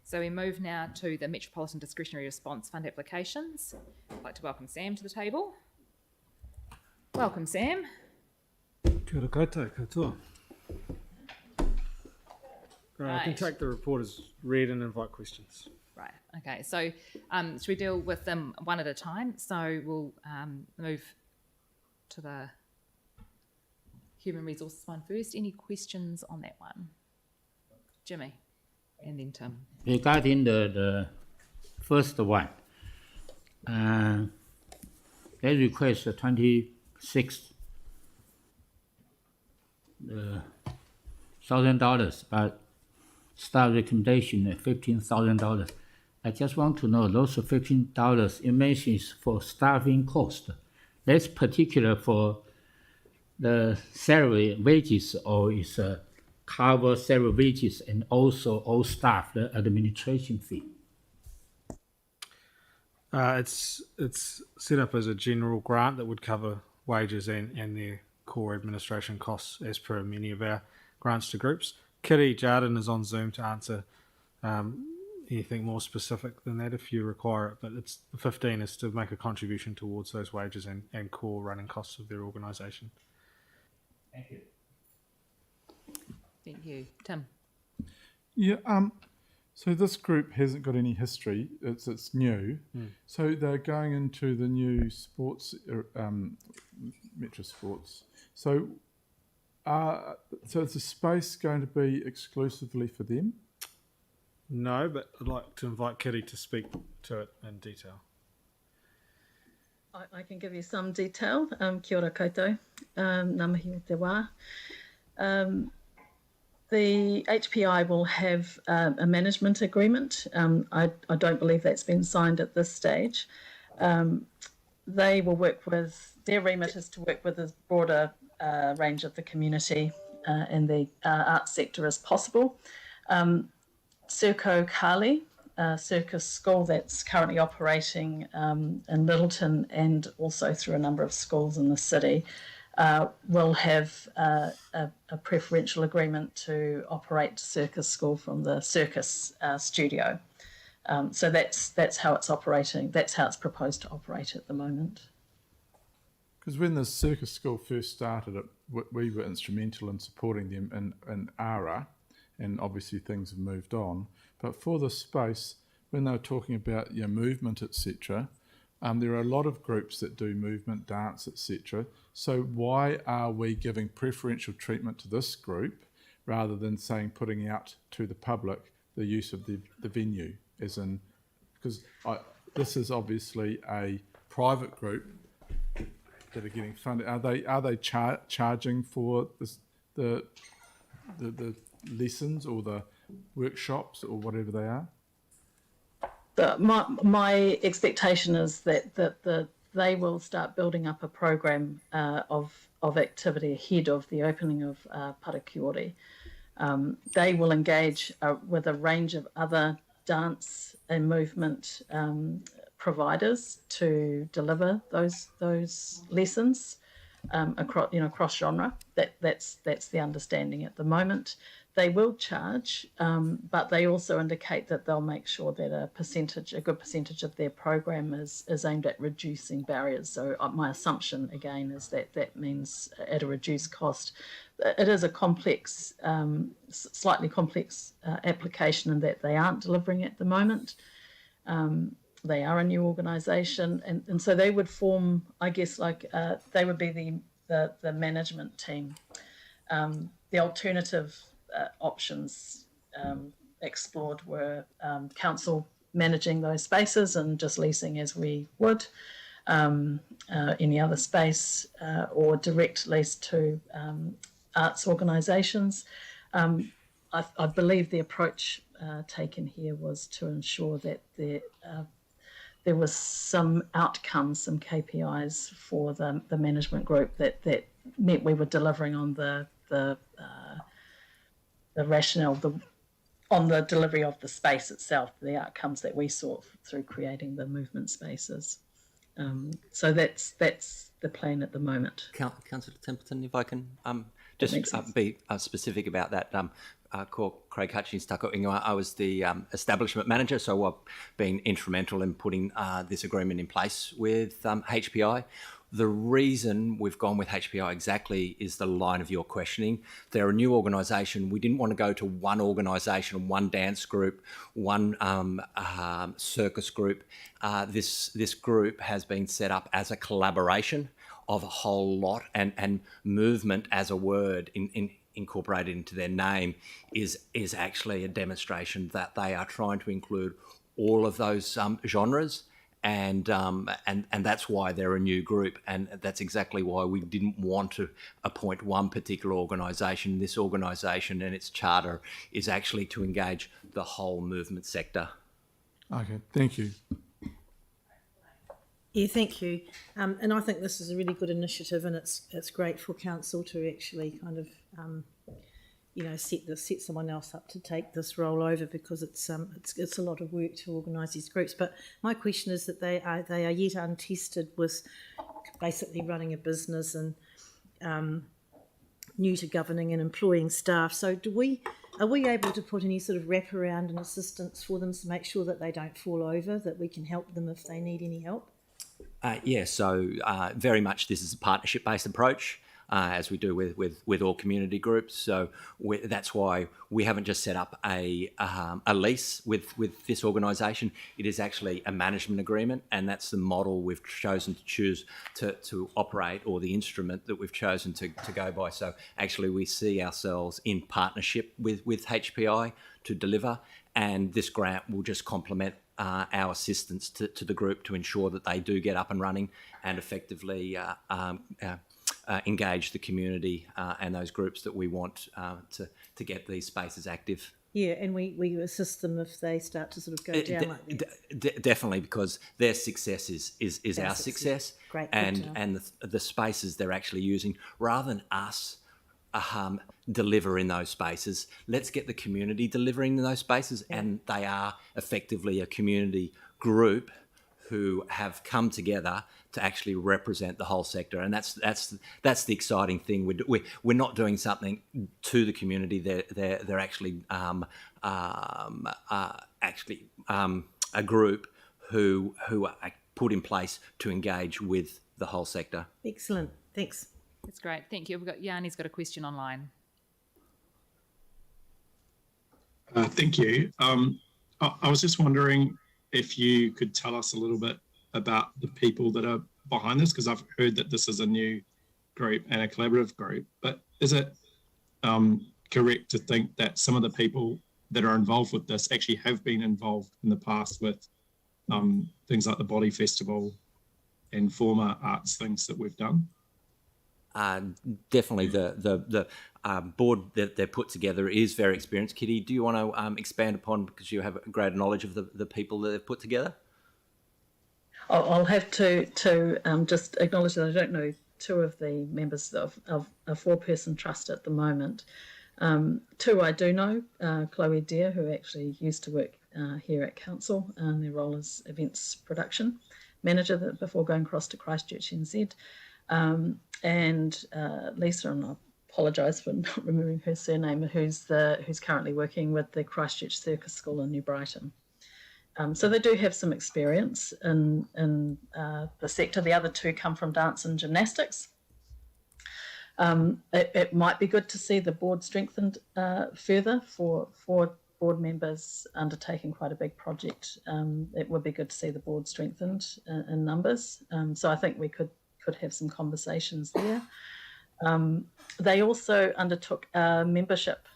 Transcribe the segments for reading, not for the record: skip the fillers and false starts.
So we move now to the Metropolitan Discretionary Response Fund applications. I'd like to welcome Sam to the table. Welcome, Sam. Kia ora koutou, katoa. I can Right. take the report as read and invite questions. Right, okay. So should we deal with them one at a time? So we'll move to the Human Resources one first. Any questions on that one? Jimmy, and then Tim. Regarding the first one, they request $26,000, but staff recommendation $15,000. I just want to know those $15 you mentioned is for staffing cost. That's particular for the salary wages, or is cover salary wages and also all staff the administration fee. It's set up as a general grant that would cover wages and their core administration costs as per many of our grants to groups. Kitty Jardin is on Zoom to answer anything more specific than that if you require it, but it's 15 is to make a contribution towards those wages and core running costs of their organisation. Thank you. Thank you. Tim. Yeah, so this group hasn't got any history. It's new. So they're going into the new sports, Metro Sports. So is the space going to be exclusively for them? No, but I'd like to invite Kitty to speak to it in detail. I can give you some detail. Kia ora koutou, ngā mihi o te wā. The HPI will have a management agreement. I don't believe that's been signed at this stage. They will work with, their remit is to work with as broader range of the community and the arts sector as possible. Circo Kali, circus school that's currently operating in Littleton and also through a number of schools in the city, will have a preferential agreement to operate circus school from the circus studio. So that's how it's operating. That's how it's proposed to operate at the moment. Because when the circus school first started, we were instrumental in supporting them in ARA, and obviously things have moved on. But for the space, when they were talking about movement, etc., there are a lot of groups that do movement, dance, etc. So why are we giving preferential treatment to this group rather than saying putting out to the public the use of the venue? As in, because this is obviously a private group that are getting funded. Are they charging for this, the lessons or the workshops or whatever they are? My expectation is that they will start building up a program of activity ahead of the opening of Parakiori. They will engage with a range of other dance and movement providers to deliver those lessons across genre. That's the understanding at the moment. They will charge, but they also indicate that they'll make sure that a good percentage of their program is aimed at reducing barriers. So my assumption again is that means at a reduced cost. It is a complex, slightly complex application in that they aren't delivering at the moment. They are a new organisation, and so they would form, I guess, they would be the management team. The alternative options explored were council managing those spaces and just leasing as we would any other space, or direct lease to arts organisations. I believe the approach taken here was to ensure that there was some outcomes, some KPIs for the management group that meant we were delivering on the rationale on the delivery of the space itself, the outcomes that we saw through creating the movement spaces. So that's the plan at the moment. Councillor Templeton, if I can just be specific about that. called Craig Hutchins Tucker. I was the establishment manager, so I've been instrumental in putting this agreement in place with HPI. The reason we've gone with HPI exactly is the line of your questioning. They're a new organisation. We didn't want to go to one organisation, one dance group, one circus group. This group has been set up as a collaboration of a whole lot, and movement as a word incorporated into their name is actually a demonstration that they are trying to include all of those genres. And that's why they're a new group, and that's exactly why we didn't want to appoint one particular organisation. This organisation and its charter is actually to engage the whole movement sector. Okay, thank you. Yeah, thank you. And I think this is a really good initiative, and it's great for council to actually kind of set someone else up to take this role over, because it's a lot of work to organise these groups. But my question is that they are yet untested with basically running a business and new to governing and employing staff. So are we able to put any sort of wraparound and assistance for them to make sure that they don't fall over, that we can help them if they need any help? So very much this is a partnership-based approach, as we do with all community groups. So that's why we haven't just set up a lease with this organisation. It is actually a management agreement, and that's the model we've chosen to operate, or the instrument that we've chosen to go by. So actually we see ourselves in partnership with HPI to deliver, and this grant will just complement our assistance to the group to ensure that they do get up and running and effectively engage the community and those groups that we want to get these spaces active. Yeah, and we assist them if they start to sort of go down like that. Definitely, because their success is our success. Great, and the spaces they're actually using, rather than us deliver in those spaces, let's get the community delivering in those spaces. Yeah. And they are effectively a community group who have come together to actually represent the whole sector, and that's the exciting thing. We're not doing something to the community. They're actually a group who are put in place to engage with the whole sector. Excellent, thanks. That's great, thank you. We've got Yanni's got a question online. Thank you. I was just wondering if you could tell us a little bit about the people that are behind this, because I've heard that this is a new group and a collaborative group, but is it correct to think that some of the people that are involved with this actually have been involved in the past with things like the Body Festival and former arts things that we've done? Definitely the board that they're put together is very experienced. Kitty, do you want to expand upon, because you have a greater knowledge of the people that they've put together? I'll have to just acknowledge that I don't know two of the members of a four-person trust at the moment. Two I do know, Chloe Deere, who actually used to work here at council, and their role as events production manager before going across to Christchurch NZ. And Lisa, and I apologise for not remembering her surname, who's currently working with the Christchurch Circus School in New Brighton. So they do have some experience in the sector. The other two come from dance and gymnastics. It might be good to see the board strengthened further for board members undertaking quite a big project. It would be good to see the board strengthened in numbers. So I think we could have some conversations there. They also undertook a membership.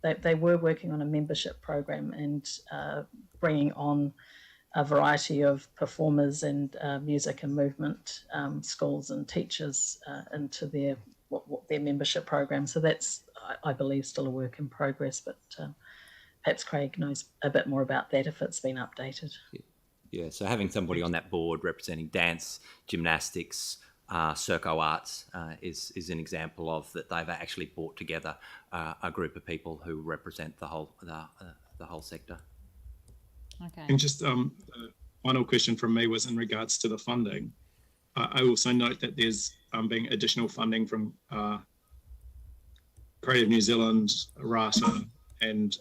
They were working on a membership program and bringing on a variety of performers and music and movement schools and teachers into their membership program. So that's, I believe, still a work in progress, but perhaps Craig knows a bit more about that if it's been updated. Yeah, so having somebody on that board representing dance, gymnastics, Circo Arts is an example of that. They've actually brought together a group of people who represent the whole sector. Okay. And just the final question from me was in regards to the funding. I also note that there's being additional funding from Creative New Zealand, Rata, and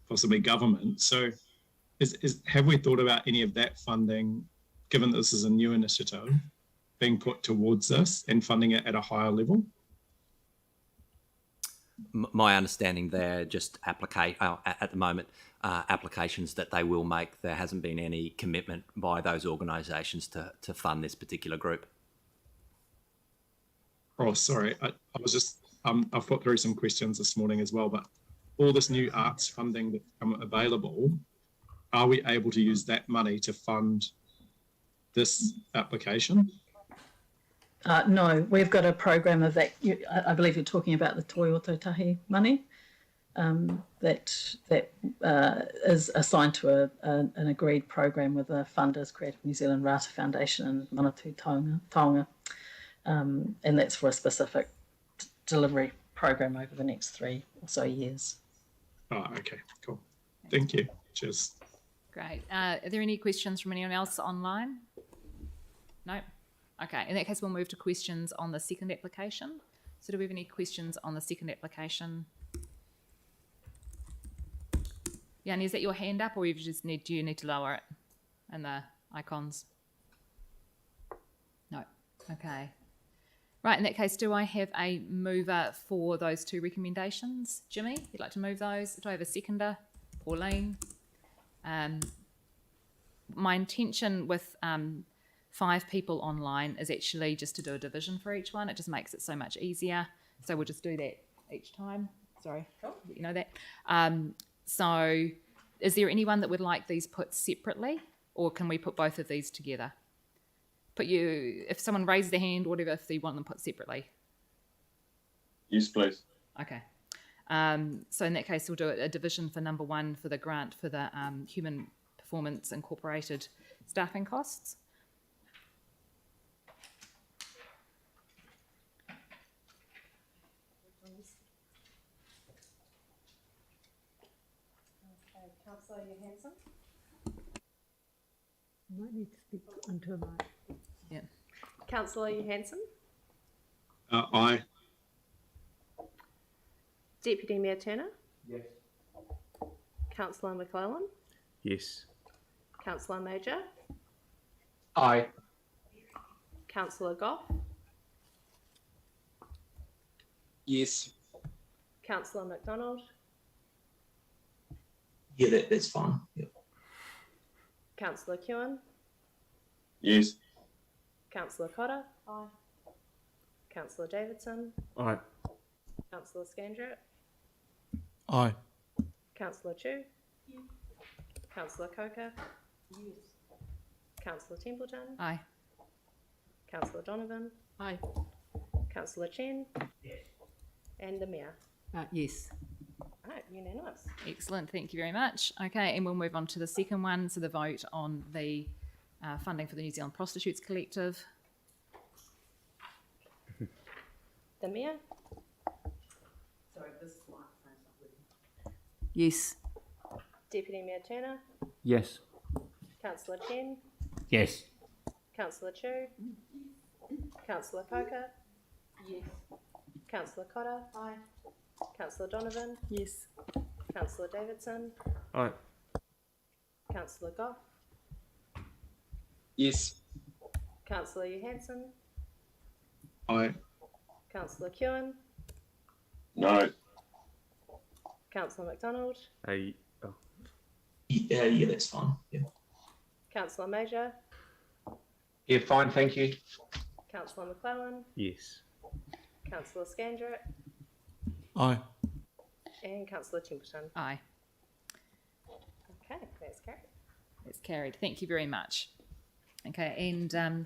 possibly government. So have we thought about any of that funding, given that this is a new initiative, being put towards this and funding it at a higher level? My understanding there, just at the moment, applications that they will make. There hasn't been any commitment by those organisations to fund this particular group. Oh, sorry. I was just, I've put through some questions this morning as well, but all this new arts funding that's come available, are we able to use that money to fund this application? No, we've got a program of that. I believe you're talking about the Toi Ototahi money that is assigned to an agreed program with the funders, Creative New Zealand, Rata Foundation and Manatū Taonga. And that's for a specific delivery program over the next 3 or so years. Oh, okay, cool. Thank you. Cheers. Great. Are there any questions from anyone else online? No? Okay, in that case, we'll move to questions on the second application. So do we have any questions on the second application? Yanni, is that your hand up, or do you need to lower it and the icons? No. Okay. Right, in that case, do I have a mover for those 2 recommendations? Jimmy, you'd like to move those? Do I have a seconder? Pauline? My intention with 5 people online is actually just to do a division for each one. It just makes it so much easier. So we'll just do that each time. Sorry, you know that. So is there anyone that would like these put separately, or can we put both of these together? If someone raises their hand, whatever, if they want them put separately. Yes, please. Okay. So in that case, we'll do a division for number 1 for the grant for the Human Performance Incorporated staffing costs. Okay, Councillor Johansson. You might need to speak into a mic. Yeah. Councillor Johansson. Aye. Deputy Mayor Turner. Yes. Councillor McClellan. Yes. Councillor Major. Aye. Councillor Goff. Yes. Councillor McDonald. Yeah, that's fine. Yep. Councillor Kewen. Yes. Councillor Cotter. Aye. Councillor Davidson. Aye. Councillor Scandrett. Aye. Councillor Chu. Yes. Councillor Coker. Yes. Councillor Templeton. Aye. Councillor Donovan. Aye. Councillor Chen. Yes. And the Mayor. Yes. Right, unanimous. Excellent, thank you very much. Okay, and we'll move on to the second one, so the vote on the funding for the New Zealand Prostitutes Collective. The Mayor. Sorry, this microphone's not working. Yes. Deputy Mayor Turner. Yes. Councillor Chen. Yes. Councillor Chu. Councillor Coker. Yes. Councillor Cotter. Aye. Councillor Donovan. Yes. Councillor Davidson. Aye. Councillor Goff. Yes. Councillor Johansson. Aye. Councillor Kewen. No. Councillor McDonald. Aye. Oh. Yeah, that's fine. Yeah. Councillor Major. Yeah, fine, thank you. Councillor McClellan. Yes. Councillor Scandrett. Aye. And Councillor Templeton. Aye. Okay, that's carried. It's carried. Thank you very much. Okay, and